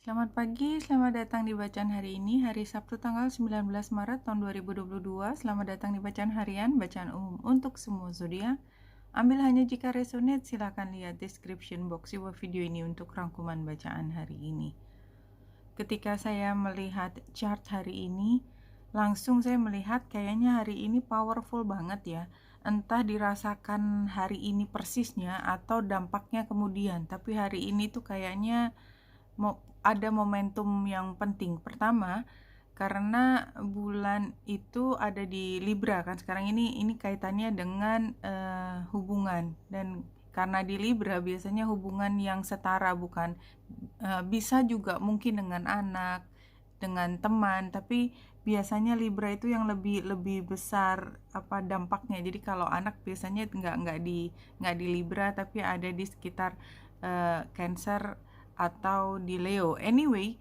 Selamat pagi, selamat datang di bacaan hari ini, hari Sabtu tanggal 19 Maret tahun 2022. Selamat datang di bacaan harian, bacaan umum untuk semua zodiak. Ambil hanya jika resonate, silakan lihat description box di bawah video ini untuk rangkuman bacaan hari ini. Ketika saya melihat chart hari ini, langsung saya melihat kayaknya hari ini powerful banget ya. Entah dirasakan hari ini persisnya atau dampaknya kemudian, tapi hari ini tuh kayaknya ada momentum yang penting. Pertama, karena bulan itu ada di Libra kan sekarang ini kaitannya dengan hubungan, dan karena di Libra biasanya hubungan yang setara, bukan bisa juga mungkin dengan anak, dengan teman, tapi biasanya Libra itu yang lebih besar apa dampaknya. Jadi kalau anak biasanya nggak di Libra, tapi ada di sekitar Cancer atau di Leo. Anyway,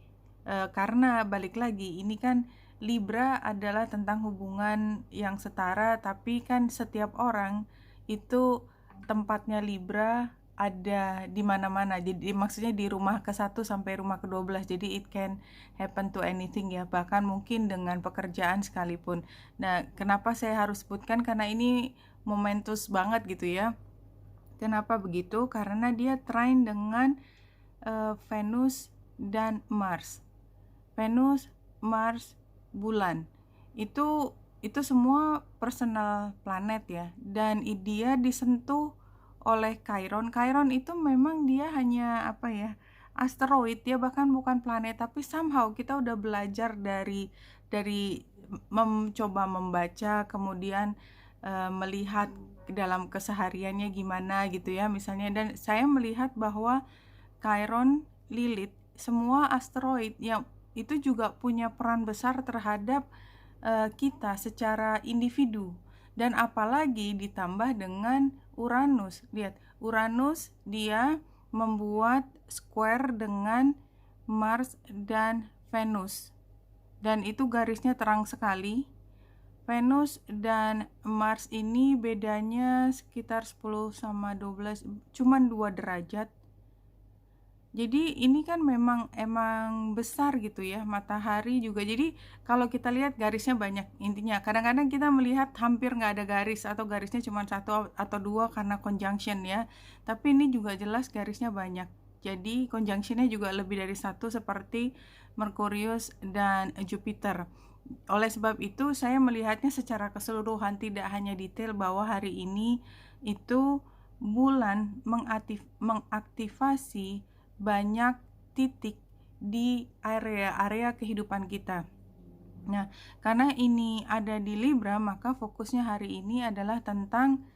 karena balik lagi ini kan Libra adalah tentang hubungan yang setara, tapi kan setiap orang itu tempatnya Libra ada di mana-mana. Jadi maksudnya di rumah ke-1 sampai rumah ke-12. Jadi it can happen to anything ya, bahkan mungkin dengan pekerjaan sekalipun. Nah, kenapa saya harus sebutkan, karena ini momentous banget gitu ya. Kenapa begitu? Karena dia trine dengan Venus dan Mars. Venus, Mars, bulan. Itu semua personal planet ya, dan dia disentuh oleh Chiron. Chiron itu memang dia hanya apa ya, asteroid, dia bahkan bukan planet, tapi somehow kita udah belajar dari mencoba membaca, kemudian melihat dalam kesehariannya gimana gitu ya misalnya. Dan saya melihat bahwa Chiron, Lilith, semua asteroid yang itu juga punya peran besar terhadap kita secara individu. Dan apalagi ditambah dengan Uranus. Lihat, Uranus dia membuat square dengan Mars dan Venus. Dan itu garisnya terang sekali. Venus dan Mars ini bedanya sekitar 10 sama 12, cuman 2 derajat. Jadi ini kan emang besar gitu ya, matahari juga. Jadi kalau kita lihat garisnya banyak intinya. Kadang-kadang kita melihat hampir nggak ada garis, atau garisnya cuma 1 atau 2 karena conjunction ya. Tapi ini juga jelas garisnya banyak. Jadi conjunctionnya juga lebih dari 1 seperti Merkurius dan Jupiter. Oleh sebab itu saya melihatnya secara keseluruhan, tidak hanya detail bahwa hari ini itu bulan mengaktifasi banyak titik di area-area kehidupan kita. Nah, karena ini ada di Libra, maka fokusnya hari ini adalah tentang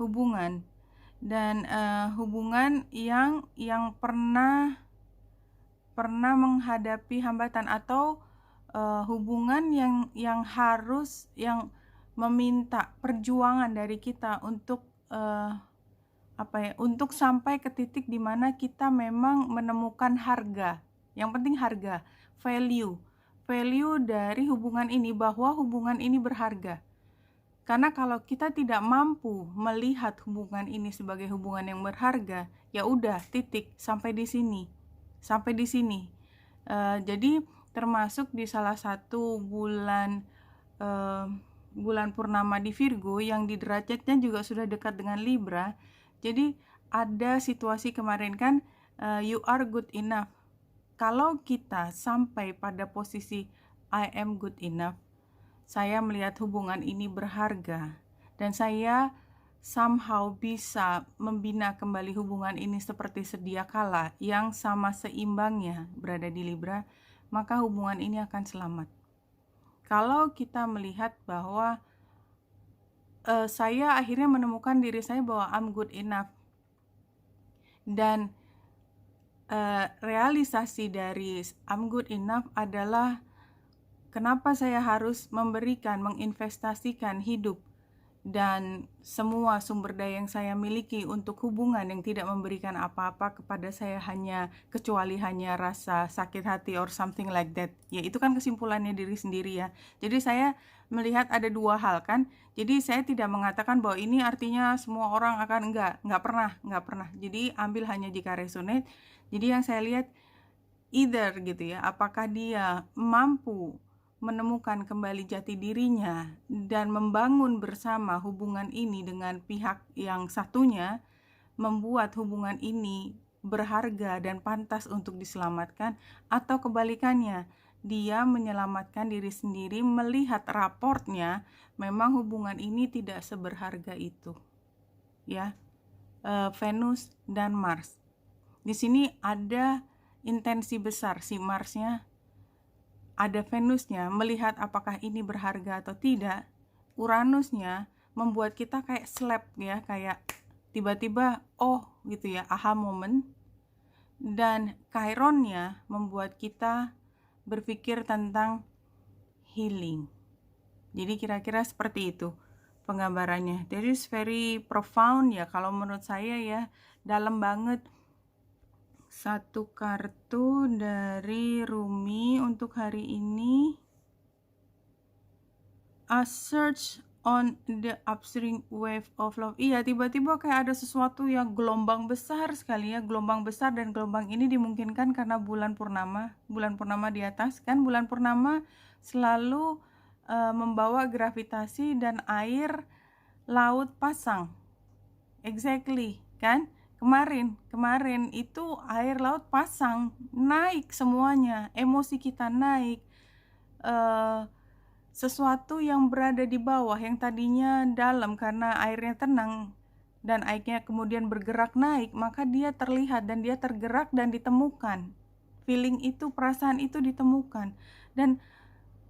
hubungan, dan hubungan yang pernah menghadapi hambatan, atau hubungan yang harus yang meminta perjuangan dari kita untuk untuk sampai ke titik di mana kita memang menemukan harga. Yang penting harga, value dari hubungan ini, bahwa hubungan ini berharga. Karena kalau kita tidak mampu melihat hubungan ini sebagai hubungan yang berharga, ya udah titik, sampai di sini. Jadi termasuk di salah satu bulan purnama di Virgo yang di derajatnya juga sudah dekat dengan Libra. Jadi ada situasi kemarin kan, you are good enough. Kalau kita sampai pada posisi I am good enough, saya melihat hubungan ini berharga, dan saya somehow bisa membina kembali hubungan ini seperti sedia kala yang sama seimbangnya berada di Libra, maka hubungan ini akan selamat. Kalau kita melihat bahwa saya akhirnya menemukan diri saya bahwa I'm good enough, dan realisasi dari I'm good enough adalah kenapa saya harus menginvestasikan hidup dan semua sumber daya yang saya miliki untuk hubungan yang tidak memberikan apa-apa kepada saya, kecuali hanya rasa sakit hati or something like that. Ya, itu kan kesimpulannya diri sendiri ya. Jadi saya melihat ada dua hal kan. Jadi saya tidak mengatakan bahwa ini artinya semua orang akan, enggak pernah. Jadi ambil hanya jika resonate. Jadi yang saya lihat, either gitu ya, apakah dia mampu menemukan kembali jati dirinya dan membangun bersama hubungan ini dengan pihak yang satunya, membuat hubungan ini berharga dan pantas untuk diselamatkan, atau kebalikannya, dia menyelamatkan diri sendiri melihat raportnya memang hubungan ini tidak seberharga itu. Ya, Venus dan Mars. Di sini ada intensi besar, si Marsnya, ada Venusnya melihat apakah ini berharga atau tidak. Uranusnya membuat kita kayak slap ya, kayak tiba-tiba oh gitu ya, aha moment. Dan Chironnya membuat kita berpikir tentang healing. Jadi kira-kira seperti itu penggambarannya. That is very profound ya, kalau menurut saya ya, dalam banget. Satu kartu dari Rumi untuk hari ini. A search on the upstream wave of love. Iya, tiba-tiba kayak ada sesuatu yang gelombang besar sekali ya, gelombang besar, dan gelombang ini dimungkinkan karena bulan purnama di atas. Kan bulan purnama selalu membawa gravitasi dan air laut pasang. Exactly, kan? Kemarin itu air laut pasang, naik semuanya, emosi kita naik, sesuatu yang berada di bawah yang tadinya dalam karena airnya tenang dan airnya kemudian bergerak naik, maka dia terlihat dan dia tergerak dan ditemukan. Feeling itu, perasaan itu ditemukan, dan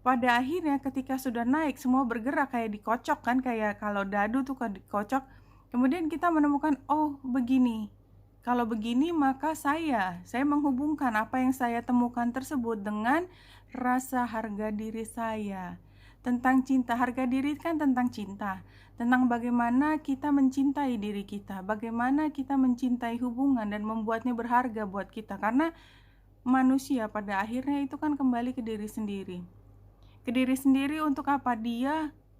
pada akhirnya ketika sudah naik semua bergerak kayak dikocok kan, kayak kalau dadu tuh kan dikocok. Kemudian kita menemukan, oh begini, kalau begini maka saya menghubungkan apa yang saya temukan tersebut dengan rasa harga diri saya. Tentang cinta, harga diri kan tentang cinta, tentang bagaimana kita mencintai diri kita, bagaimana kita mencintai hubungan dan membuatnya berharga buat kita. Karena manusia pada akhirnya itu kan kembali ke diri sendiri. Ke diri sendiri untuk apa?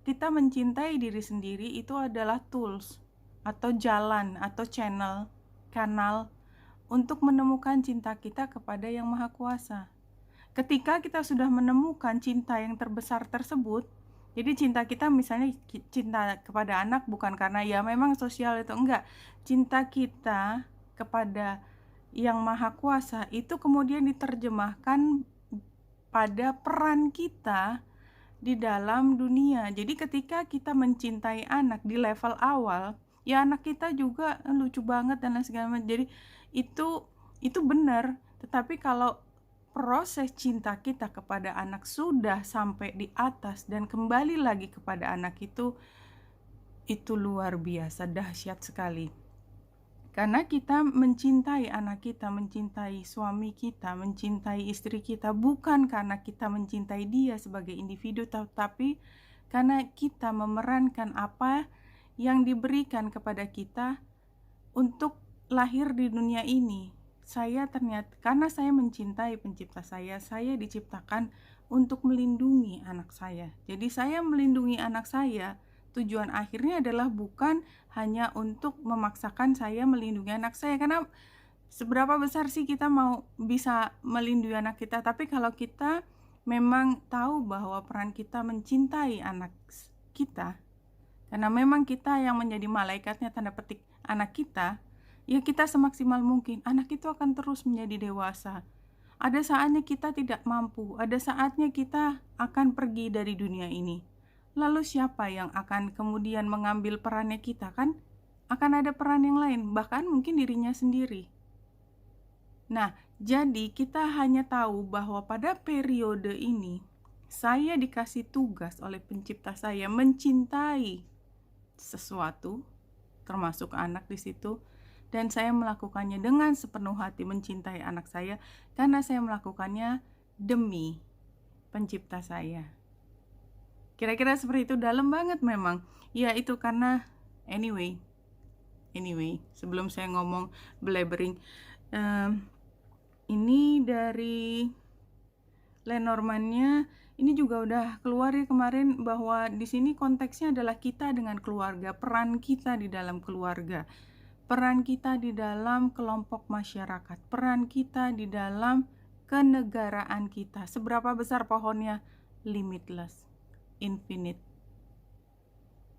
Kita mencintai diri sendiri itu adalah tools atau jalan atau kanal untuk menemukan cinta kita kepada Yang Maha Kuasa. Ketika kita sudah menemukan cinta yang terbesar tersebut, jadi cinta kita misalnya cinta kepada anak bukan karena ya memang sosial itu, enggak. Cinta kita kepada Yang Maha Kuasa itu kemudian diterjemahkan pada peran kita di dalam dunia. Jadi ketika kita mencintai anak di level awal, ya anak kita juga lucu banget dan lain segala macam. Jadi itu benar. Tetapi kalau proses cinta kita kepada anak sudah sampai di atas dan kembali lagi kepada anak itu luar biasa, dahsyat sekali. Karena kita mencintai anak kita, mencintai suami kita, mencintai istri kita, bukan karena kita mencintai dia sebagai individu, tapi karena kita memerankan apa yang diberikan kepada kita untuk lahir di dunia ini. Karena saya mencintai pencipta saya diciptakan untuk melindungi anak saya. Jadi saya melindungi anak saya, tujuan akhirnya adalah bukan hanya untuk memaksakan saya melindungi anak saya, karena seberapa besar sih kita mau bisa melindungi anak kita. Tapi kalau kita memang tahu bahwa peran kita mencintai anak kita, karena memang kita yang menjadi malaikatnya, tanda petik, anak kita, ya kita semaksimal mungkin. Anak itu akan terus menjadi dewasa. Ada saatnya kita tidak mampu, ada saatnya kita akan pergi dari dunia ini. Lalu siapa yang akan kemudian mengambil perannya kita? Kan akan ada peran yang lain, bahkan mungkin dirinya sendiri. Nah, jadi kita hanya tahu bahwa pada periode ini saya dikasih tugas oleh pencipta saya mencintai sesuatu, termasuk anak di situ, dan saya melakukannya dengan sepenuh hati, mencintai anak saya karena saya melakukannya demi pencipta saya. Kira-kira seperti itu, dalam banget memang. Ya itu karena anyway, sebelum saya ngomong blabbering, ini dari Lenormandnya, ini juga udah keluar ya kemarin, bahwa di sini konteksnya adalah kita dengan keluarga, peran kita di dalam keluarga, peran kita di dalam kelompok masyarakat, peran kita di dalam kenegaraan kita. Seberapa besar pohonnya? Limitless, infinite.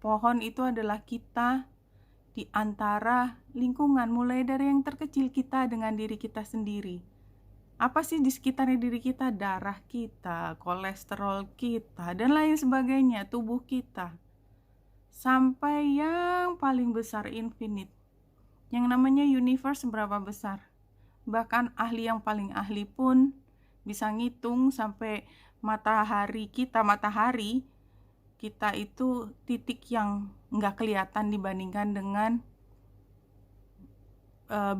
Pohon itu adalah kita di antara lingkungan, mulai dari yang terkecil kita dengan diri kita sendiri. Apa sih di sekitar diri kita? Darah kita, kolesterol kita, dan lain sebagainya, tubuh kita. Sampai yang paling besar, infinite. Yang namanya universe berapa besar? Bahkan ahli yang paling ahli pun bisa ngitung sampai matahari kita itu titik yang nggak kelihatan dibandingkan dengan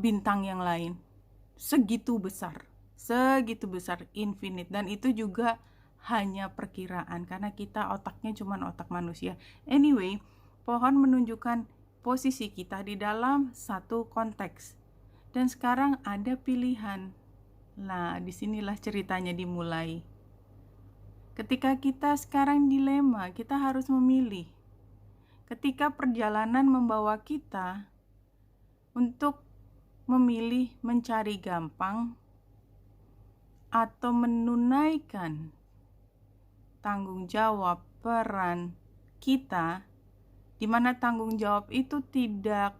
bintang yang lain. Segitu besar, infinite. Dan itu juga hanya perkiraan, karena kita otaknya cuma otak manusia. Anyway, pohon menunjukkan posisi kita di dalam satu konteks. Dan sekarang ada pilihan. Nah, disinilah ceritanya dimulai. Ketika kita sekarang dilema, kita harus memilih. Ketika perjalanan membawa kita untuk memilih mencari gampang atau menunaikan tanggung jawab peran kita, di mana tanggung jawab itu tidak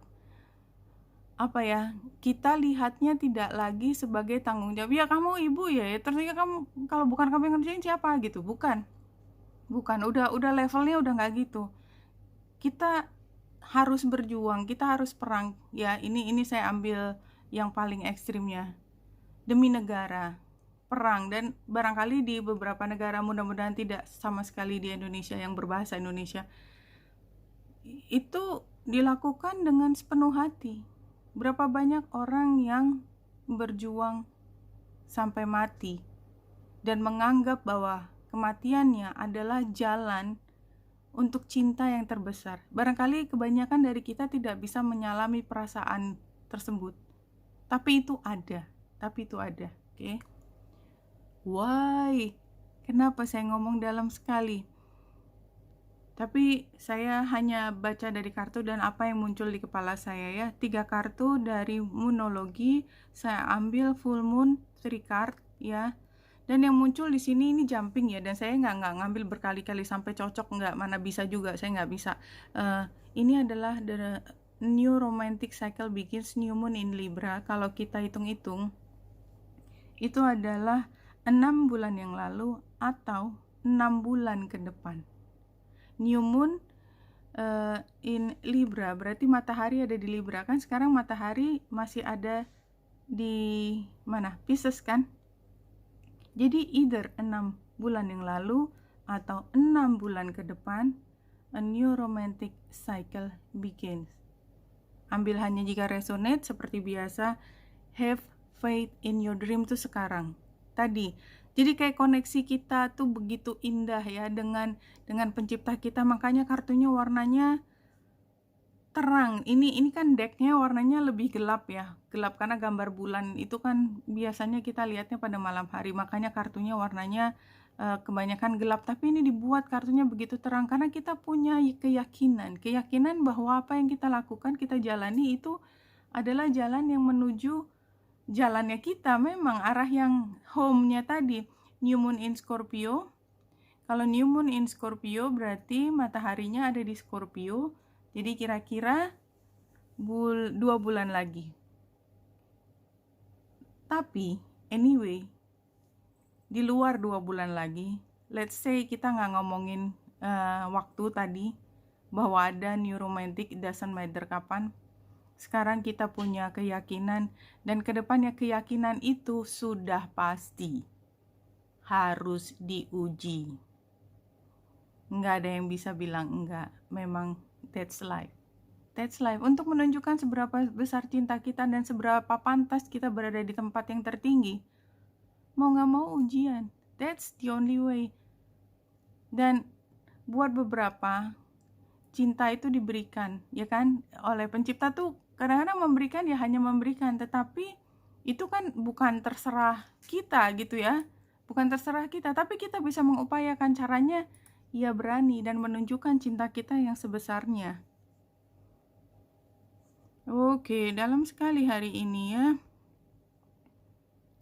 kita lihatnya tidak lagi sebagai tanggung jawab. Ya kamu ibu ya, terus kamu, kalau bukan kamu yang ngerjain siapa gitu. Bukan, udah levelnya udah nggak gitu. Kita harus berjuang, kita harus perang. Ya ini saya ambil yang paling ekstrimnya, demi negara, perang. Dan barangkali di beberapa negara, mudah-mudahan tidak sama sekali di Indonesia yang berbahasa Indonesia, itu dilakukan dengan sepenuh hati. Berapa banyak orang yang berjuang sampai mati dan menganggap bahwa kematiannya adalah jalan untuk cinta yang terbesar. Barangkali kebanyakan dari kita tidak bisa menyalami perasaan tersebut. Tapi itu ada, oke? Why? Kenapa saya ngomong dalam sekali? Tapi saya hanya baca dari kartu dan apa yang muncul di kepala saya ya. 3 kartu dari Moonologi, saya ambil full moon 3 card ya. Dan yang muncul di sini ini jumping ya, dan saya nggak ngambil berkali-kali sampai cocok, nggak, mana bisa juga, saya nggak bisa. Ini adalah the new romantic cycle begins, new moon in Libra. Kalau kita hitung-hitung, itu adalah 6 bulan yang lalu atau 6 bulan ke depan. New moon in Libra, berarti matahari ada di Libra kan. Sekarang matahari masih ada di mana? Pisces kan. Jadi either 6 bulan yang lalu atau 6 bulan ke depan, a new romantic cycle begins. Ambil hanya jika resonate. Seperti biasa, have faith in your dream tuh sekarang. Tadi, jadi kayak koneksi kita tuh begitu indah ya dengan pencipta kita. Makanya kartunya warnanya terang. Ini kan decknya warnanya lebih gelap ya. Gelap karena gambar bulan itu kan biasanya kita lihatnya pada malam hari. Makanya kartunya warnanya kebanyakan gelap. Tapi ini dibuat kartunya begitu terang karena kita punya keyakinan bahwa apa yang kita lakukan, kita jalani itu adalah jalan yang menuju jalannya kita, memang arah yang home-nya tadi. New moon in Scorpio. Kalau new moon in Scorpio berarti mataharinya ada di Scorpio. Jadi kira-kira 2 bulan lagi. Tapi anyway, di luar 2 bulan lagi, let's say kita nggak ngomongin waktu tadi, bahwa ada new romantic, it doesn't matter kapan. Sekarang kita punya keyakinan, dan kedepannya keyakinan itu sudah pasti harus diuji. Nggak ada yang bisa bilang enggak. Memang that's life. Untuk menunjukkan seberapa besar cinta kita dan seberapa pantas kita berada di tempat yang tertinggi, mau nggak mau ujian. That's the only way. Dan buat beberapa, cinta itu diberikan, ya kan, oleh pencipta tuh. Kadang-kadang memberikan ya hanya memberikan, tetapi itu kan bukan terserah kita gitu ya. Bukan terserah kita, tapi kita bisa mengupayakan caranya. Ya berani dan menunjukkan cinta kita yang sebesarnya. Oke, dalam sekali hari ini ya.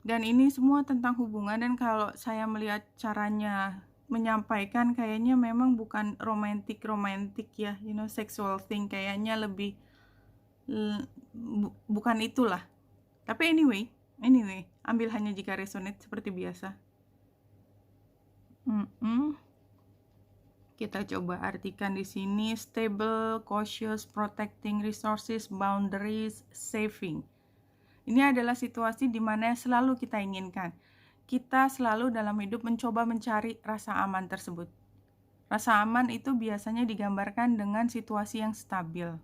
Dan ini semua tentang hubungan, dan kalau saya melihat caranya menyampaikan kayaknya memang bukan romantic ya, sexual thing, kayaknya lebih bukan itulah. Tapi anyway, ambil hanya jika resonate seperti biasa. Kita coba artikan di sini: stable, cautious, protecting resources, boundaries, saving. Ini adalah situasi di mana selalu kita inginkan. Kita selalu dalam hidup mencoba mencari rasa aman tersebut. Rasa aman itu biasanya digambarkan dengan situasi yang stabil.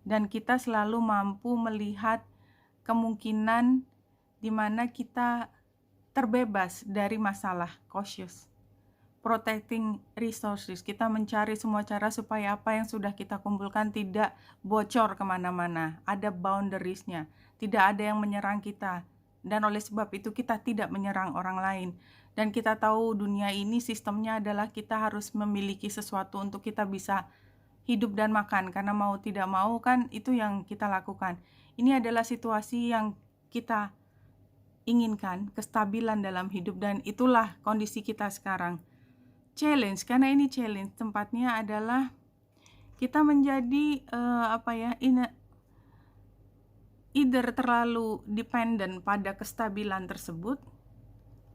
Dan kita selalu mampu melihat kemungkinan di mana kita terbebas dari masalah. Cautious. Protecting resources, kita mencari semua cara supaya apa yang sudah kita kumpulkan tidak bocor kemana-mana. Ada boundariesnya, tidak ada yang menyerang kita. Dan oleh sebab itu kita tidak menyerang orang lain. Dan kita tahu dunia ini sistemnya adalah kita harus memiliki sesuatu untuk kita bisa hidup dan makan. Karena mau tidak mau kan itu yang kita lakukan. Ini adalah situasi yang kita inginkan, kestabilan dalam hidup, dan itulah kondisi kita sekarang. Challenge, karena ini challenge, tempatnya adalah kita menjadi either terlalu dependent pada kestabilan tersebut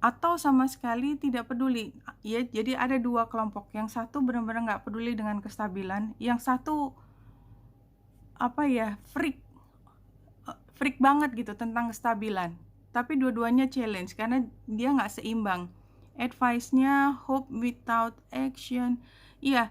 atau sama sekali tidak peduli. Ya, jadi ada dua kelompok. Yang satu benar-benar nggak peduli dengan kestabilan, yang satu freak banget gitu tentang kestabilan. Tapi dua-duanya challenge karena dia nggak seimbang. Advice-nya hope without action. Iya,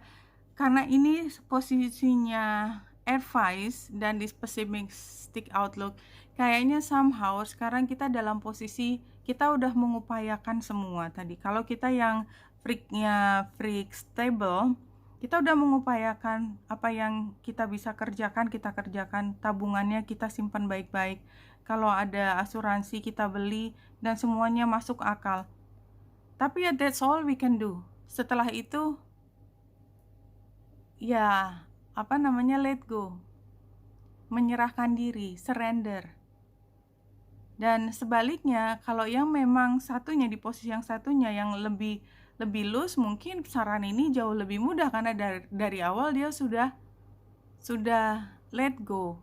karena ini posisinya advice dan di pessimistic outlook, kayaknya somehow sekarang kita dalam posisi kita udah mengupayakan semua tadi. Kalau kita yang freak stable, kita udah mengupayakan apa yang kita bisa kerjakan, kita kerjakan. Tabungannya kita simpan baik-baik. Kalau ada asuransi kita beli dan semuanya masuk akal. Tapi ya that's all we can do. Setelah itu ya let go, menyerahkan diri, surrender. Dan sebaliknya, kalau yang memang satunya di posisi yang satunya yang lebih loose, mungkin saran ini jauh lebih mudah karena dari awal dia sudah let go.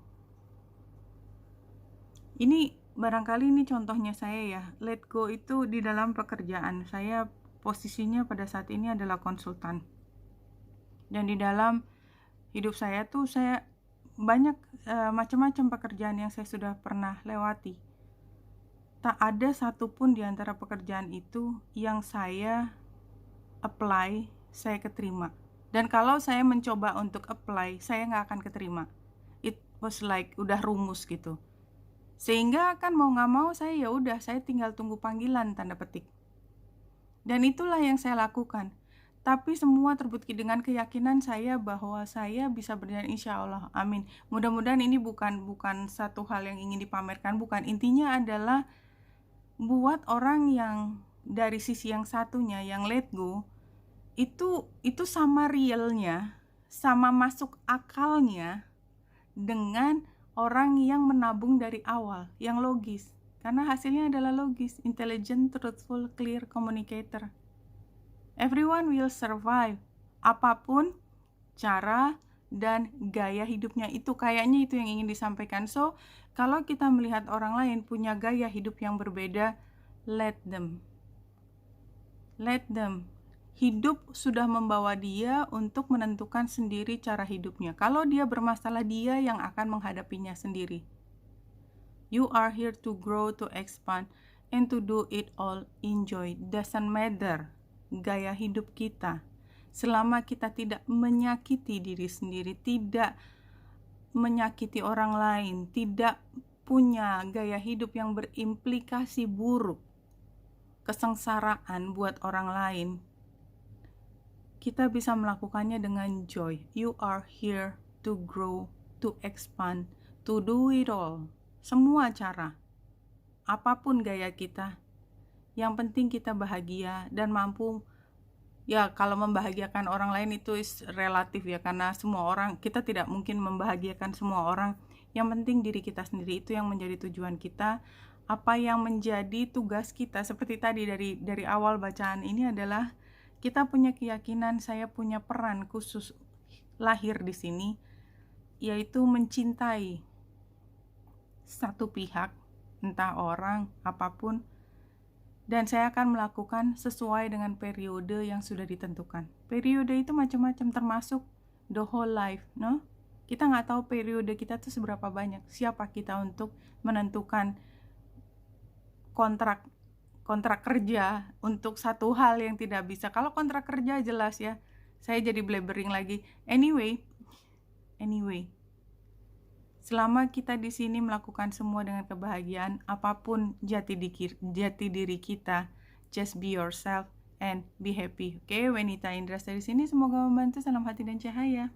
Ini barangkali ini contohnya saya ya. Let go itu di dalam pekerjaan. Saya posisinya pada saat ini adalah konsultan. Dan di dalam hidup saya tuh saya banyak macam-macam pekerjaan yang saya sudah pernah lewati. Tak ada satupun di antara pekerjaan itu yang saya apply, saya keterima. Dan kalau saya mencoba untuk apply, saya nggak akan keterima. It was like udah rumus gitu. Sehingga kan mau nggak mau saya tinggal tunggu panggilan tanda petik. Dan itulah yang saya lakukan. Tapi semua terbukti dengan keyakinan saya bahwa saya bisa berjalan, insya Allah, amin. Mudah-mudahan ini bukan satu hal yang ingin dipamerkan, bukan. Intinya adalah buat orang yang dari sisi yang satunya, yang let go, itu sama realnya, sama masuk akalnya dengan orang yang menabung dari awal, yang logis. Karena hasilnya adalah logis, intelligent, truthful, clear communicator. Everyone will survive. Apapun cara dan gaya hidupnya itu, kayaknya itu yang ingin disampaikan. So, kalau kita melihat orang lain punya gaya hidup yang berbeda, let them. Hidup sudah membawa dia untuk menentukan sendiri cara hidupnya. Kalau dia bermasalah, dia yang akan menghadapinya sendiri. You are here to grow, to expand, and to do it all enjoy. Doesn't matter gaya hidup kita, selama kita tidak menyakiti diri sendiri, tidak menyakiti orang lain, tidak punya gaya hidup yang berimplikasi buruk, kesengsaraan buat orang lain, kita bisa melakukannya dengan joy. You are here to grow, to expand, to do it all. Semua cara, apapun gaya kita, yang penting kita bahagia dan mampu. Ya, kalau membahagiakan orang lain itu relatif ya, karena semua orang, kita tidak mungkin membahagiakan semua orang. Yang penting diri kita sendiri, itu yang menjadi tujuan kita. apa yang menjadi tugas kita seperti tadi dari awal bacaan ini adalah kita punya keyakinan, saya punya peran khusus lahir di sini, yaitu mencintai satu pihak, entah orang, apapun, dan saya akan melakukan sesuai dengan periode yang sudah ditentukan. Periode itu macam-macam, termasuk the whole life, no? Kita nggak tahu periode kita tuh seberapa banyak. Siapa kita untuk menentukan kontrak kerja untuk satu hal yang tidak bisa. Kalau kontrak kerja jelas ya. Saya jadi blabbering lagi. Anyway, selama kita di sini melakukan semua dengan kebahagiaan, apapun jati diri kita, just be yourself and be happy. Oke, Wenita Indra dari sini, semoga membantu. Salam hati dan cahaya.